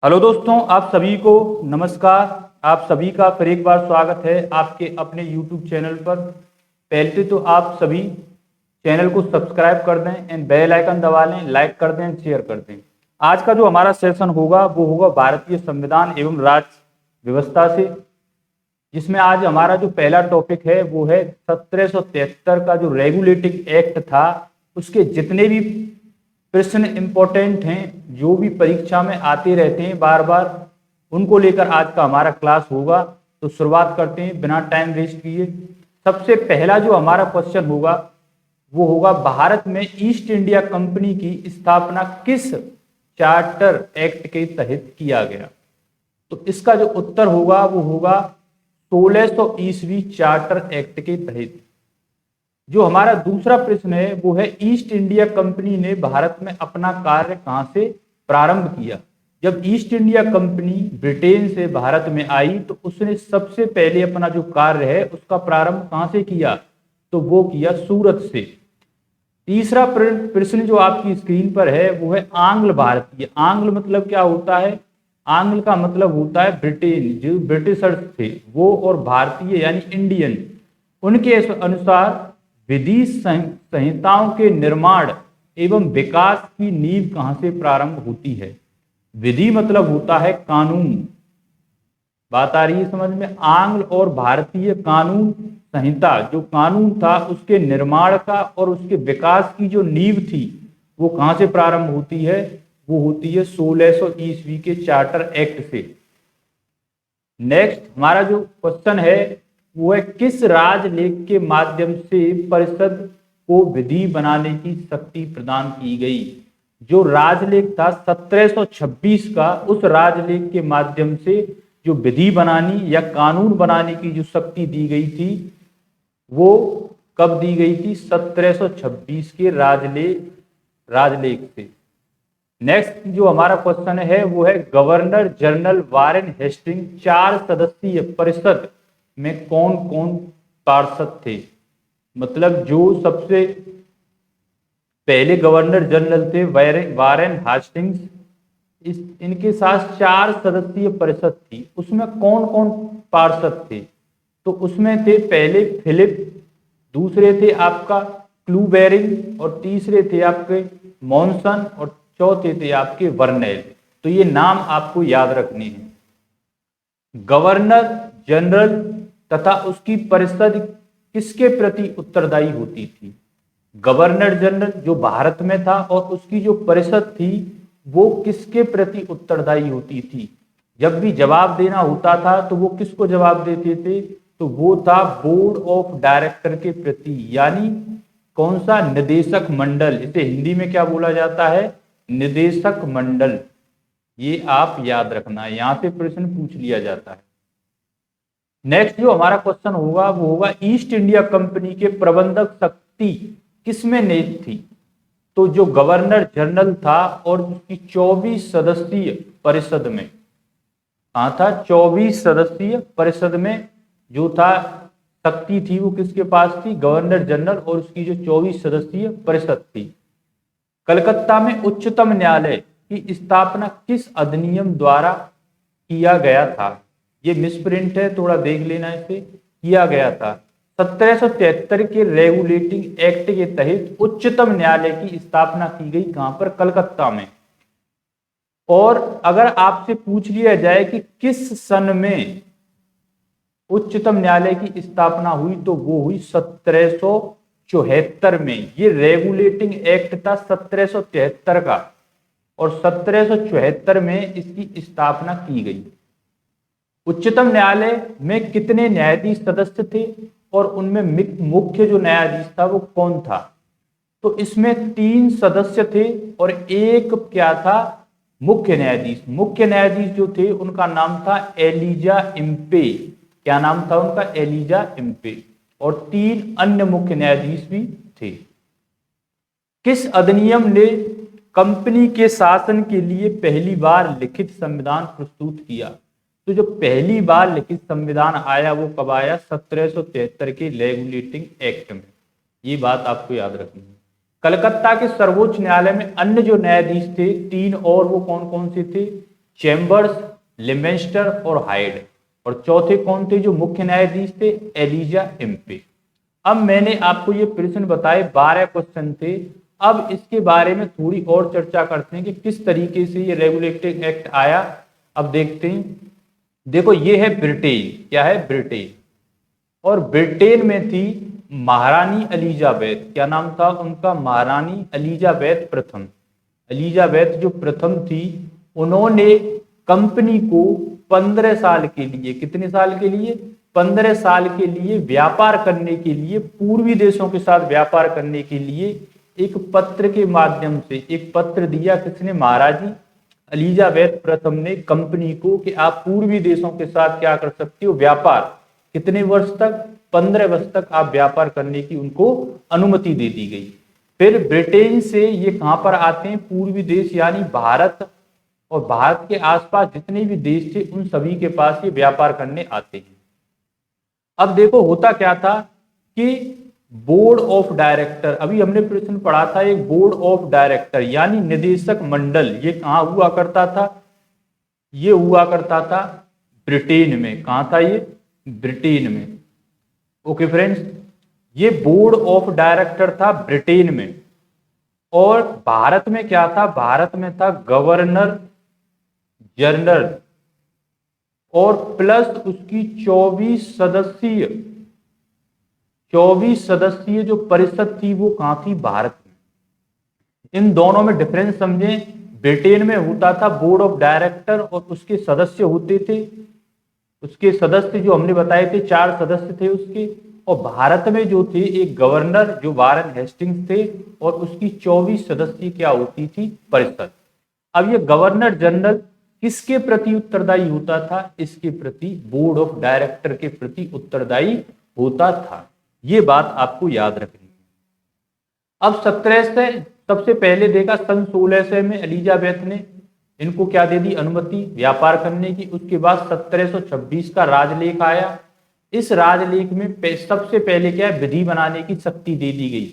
Hello दोस्तों, आप सभी को नमस्कार। आप सभी का फिर एक बार स्वागत है आपके अपने YouTube चैनल पर। पहले तो आप सभी चैनल को सब्सक्राइब कर दें एंड बेल आइकन दबा लें, लाइक कर दें, शेयर कर दें। आज का जो हमारा सेशन होगा वो होगा भारतीय संविधान एवं राज्य व्यवस्था से, जिसमें आज हमारा जो पहला टॉपिक है वो है 1773 का जो रेगुलेटिंग एक्ट था, उसके जितने भी प्रश्न इंपॉर्टेंट हैं, जो भी परीक्षा में आते रहते हैं बार बार, उनको लेकर आज का हमारा क्लास होगा। तो शुरुआत करते हैं बिना टाइम वेस्ट किए। सबसे पहला जो हमारा क्वेश्चन होगा वो होगा, भारत में ईस्ट इंडिया कंपनी की स्थापना किस चार्टर एक्ट के तहत किया गया? तो इसका जो उत्तर होगा वो होगा 1600 ईस्वी चार्टर एक्ट के तहत। जो हमारा दूसरा प्रश्न है वो है, ईस्ट इंडिया कंपनी ने भारत में अपना कार्य कहां से प्रारंभ किया? जब ईस्ट इंडिया कंपनी ब्रिटेन से भारत में आई तो उसने सबसे पहले अपना जो कार्य है उसका प्रारंभ कहां से किया? तो वो किया सूरत से। तीसरा प्रश्न जो आपकी स्क्रीन पर है वो है आंग्ल भारतीय। आंग्ल मतलब क्या होता है? आंग्ल का मतलब होता है ब्रिटेन, जो ब्रिटिशर्स थे वो, और भारतीय यानी इंडियन। उनके अनुसार विधि संहिताओं के निर्माण एवं विकास की नींव कहां से प्रारंभ होती है? विधि मतलब होता है कानून। बात आ रही है समझ में? आंग्ल और भारतीय कानून संहिता, जो कानून था उसके निर्माण का और उसके विकास की जो नींव थी वो कहां से प्रारंभ होती है? वो होती है 1600 ईस्वी के चार्टर एक्ट से। नेक्स्ट हमारा जो क्वेश्चन है वो है, किस राजलेख के माध्यम से परिषद को विधि बनाने की शक्ति प्रदान की गई? जो राजलेख था 1726 का, उस राजलेख के माध्यम से जो विधि बनानी या कानून बनाने की जो शक्ति दी गई थी वो कब दी गई थी? 1726 के राजलेख से। नेक्स्ट जो हमारा क्वेश्चन है वो है, गवर्नर जनरल वारेन हेस्टिंग 4 सदस्यीय परिषद में कौन कौन पार्षद थे? मतलब जो सबसे पहले गवर्नर जनरल थे वारेन हेस्टिंग्स, इनके साथ 4 सदस्यीय परिषद थी। उसमें कौन कौन पार्षद थे? तो उसमें थे पहले फिलिप, दूसरे थे आपका क्लूबेरिंग, और तीसरे थे आपके मॉनसन, और चौथे थे आपके वर्नेल। तो ये नाम आपको याद रखने हैं। गवर्नर जनरल तथा उसकी परिषद किसके प्रति उत्तरदायी होती थी? गवर्नर जनरल जो भारत में था और उसकी जो परिषद थी वो किसके प्रति उत्तरदायी होती थी? जब भी जवाब देना होता था तो वो किसको जवाब देते थे? तो वो था बोर्ड ऑफ डायरेक्टर के प्रति, यानी कौन सा? निदेशक मंडल। इसे हिंदी में क्या बोला जाता है? निदेशक मंडल। ये आप याद रखना, यहां से प्रश्न पूछ लिया जाता है। नेक्स्ट जो हमारा क्वेश्चन होगा वो होगा, ईस्ट इंडिया कंपनी के प्रबंधक शक्ति किसमें निहित थी? तो जो गवर्नर जनरल था और उसकी 24 सदस्यीय परिषद में। कहा था? 24 सदस्यीय परिषद में जो था शक्ति थी वो किसके पास थी? गवर्नर जनरल और उसकी जो 24 सदस्यीय परिषद थी। कलकत्ता में उच्चतम न्यायालय की स्थापना किस अधिनियम द्वारा किया गया था? ये मिसप्रिंट है, थोड़ा देख लेना इसे। किया गया था 1773 के रेगुलेटिंग एक्ट के तहत उच्चतम न्यायालय की स्थापना की गई। कहां पर? कलकत्ता में। और अगर आपसे पूछ लिया जाए कि किस सन में उच्चतम न्यायालय की स्थापना हुई, तो वो हुई 1774 में। ये रेगुलेटिंग एक्ट था 1773 का, और 1774 में इसकी स्थापना की गई। उच्चतम न्यायालय में कितने न्यायाधीश सदस्य थे और उनमें मुख्य जो न्यायाधीश था वो कौन था? तो इसमें 3 सदस्य थे और एक क्या था? मुख्य न्यायाधीश। मुख्य न्यायाधीश जो थे उनका नाम था एलिजा इम्पे। क्या नाम था उनका? Elijah Impey. और 3 अन्य मुख्य न्यायाधीश भी थे। किस अधिनियम ने कंपनी के शासन के लिए पहली बार लिखित संविधान प्रस्तुत किया? तो जो पहली बार लिखित संविधान आया वो कब आया? 1773 के रेगुलेटिंग एक्ट में। ये बात आपको याद रखनी है। कलकत्ता के सर्वोच्च न्यायालय में अन्य जो न्यायाधीश थे 3, और वो कौन कौन से थे? चैम्बर्स, लिमेंस्टर और हाइड। और चौथे कौन थे जो मुख्य न्यायाधीश थे? Elijah Impey. अब मैंने आपको ये प्रश्न बताए, 12 क्वेश्चन थे। अब इसके बारे में थोड़ी और चर्चा करते हैं कि किस तरीके से ये रेगुलेटिंग एक्ट आया। अब देखते हैं। देखो ये है ब्रिटेन। क्या है? ब्रिटेन। और ब्रिटेन में थी महारानी एलिजाबेथ। क्या नाम था उनका? महारानी एलिजाबेथ प्रथम। एलिजाबेथ जो प्रथम थी, उन्होंने कंपनी को 15 साल के लिए, कितने साल के लिए? 15 साल के लिए व्यापार करने के लिए, पूर्वी देशों के साथ व्यापार करने के लिए एक पत्र के माध्यम से एक पत्र दिया। किसने? महाराजी एलिजाबेथ प्रथम ने कंपनी को कि आप पूर्वी देशों के साथ क्या कर सकते हो? व्यापार। कितने वर्ष तक? 15 वर्ष तक आप व्यापार करने की उनको अनुमति दे दी गई। फिर ब्रिटेन से ये कहां पर आते हैं? पूर्वी देश यानी भारत, और भारत के आसपास जितने भी देश थे उन सभी के पास ये व्यापार करने आते हैं। अब देखो होता क्या था कि बोर्ड ऑफ डायरेक्टर, अभी हमने प्रश्न पढ़ा था, एक बोर्ड ऑफ डायरेक्टर यानी निदेशक मंडल, ये कहां हुआ करता था? ये हुआ करता था ब्रिटेन में। कहां था ये? ब्रिटेन में। ओके फ्रेंड्स, ये बोर्ड ऑफ डायरेक्टर था ब्रिटेन में। और भारत में क्या था? भारत में था गवर्नर जनरल, और प्लस उसकी 24 सदस्यीय जो परिषद थी वो कहां थी? भारत में। इन दोनों में डिफरेंस समझें। ब्रिटेन में होता था बोर्ड ऑफ डायरेक्टर और उसके सदस्य होते थे, उसके सदस्य जो हमने बताए थे 4 सदस्य थे उसके। और भारत में जो थे एक गवर्नर जो वारेन हेस्टिंग्स थे, और उसकी 24 सदस्यीय क्या होती थी? परिषद। अब ये गवर्नर जनरल किसके प्रति उत्तरदायी होता था? इसके प्रति, बोर्ड ऑफ डायरेक्टर के प्रति उत्तरदायी होता था। ये बात आपको याद रखनी है। अब 1700 सबसे पहले देखा, सन 1600 में एलिजाबेथ ने इनको क्या दे दी? अनुमति व्यापार करने की। उसके बाद 1726 का राजलेख आया। इस राजलेख में सबसे पहले क्या है? विधि बनाने की शक्ति दे दी गई।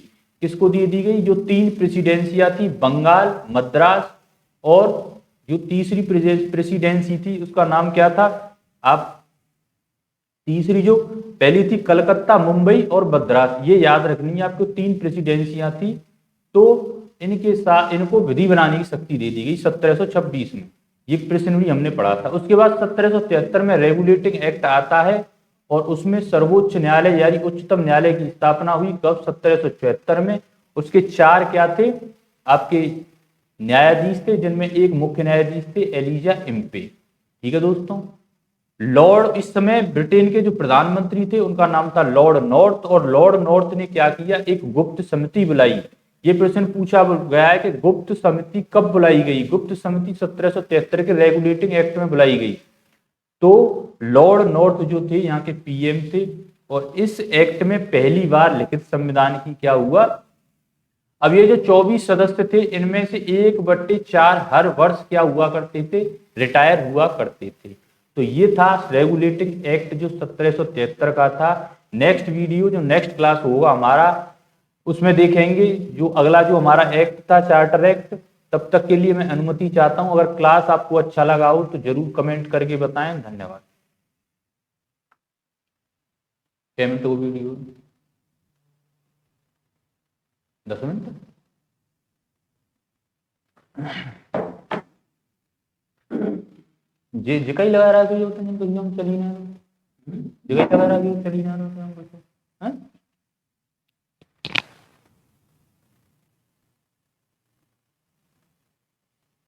किसको दे दी गई? जो 3 प्रेसिडेंसियां थी, बंगाल, मद्रास, और जो तीसरी प्रेसिडेंसी थी उसका नाम क्या था? आप तीसरी जो पहली थी कलकत्ता, मुंबई और मद्रास, ये याद रखनी है आपको। 3 प्रेसिडेंसियां थी। तो इनके साथ इनको विधि बनाने की शक्ति दे दी गई 1726 में। ये प्रश्न भी हमने पढ़ा था। उसके बाद 1773 में रेगुलेटिंग एक्ट आता है, और उसमें सर्वोच्च न्यायालय यानी उच्चतम न्यायालय की स्थापना हुई। कब? 1774 में। उसके 4 क्या थे? आपके न्यायाधीश थे, जिनमें एक मुख्य न्यायाधीश थे एलिजा इम्पे। ठीक है दोस्तों। लॉर्ड, इस समय ब्रिटेन के जो प्रधानमंत्री थे उनका नाम था लॉर्ड नॉर्थ, और लॉर्ड नॉर्थ ने क्या किया? एक गुप्त समिति बुलाई। ये प्रश्न पूछा गया है कि गुप्त समिति कब बुलाई गई? गुप्त समिति 1773 के रेगुलेटिंग एक्ट में बुलाई गई। तो लॉर्ड नॉर्थ जो थे यहाँ के पीएम थे, और इस एक्ट में पहली बार लिखित संविधान की क्या हुआ? अब ये जो 24 सदस्य थे, इनमें से 1/4 हर वर्ष क्या हुआ करते थे? रिटायर हुआ करते थे। तो ये था रेगुलेटिंग एक्ट जो 1773 का था। नेक्स्ट वीडियो जो नेक्स्ट क्लास होगा हमारा, उसमें देखेंगे जो अगला जो हमारा एक्ट था, चार्टर एक्ट। तब तक के लिए मैं अनुमति चाहता हूं। अगर क्लास आपको अच्छा लगा हो तो जरूर कमेंट करके बताएं। धन्यवाद। पेमेंट हो वीडियो 10 मिनट जे जगह ही लगा रहा है, तो ये होता है, चली ना जगह लगा रहा है, चली ना रहा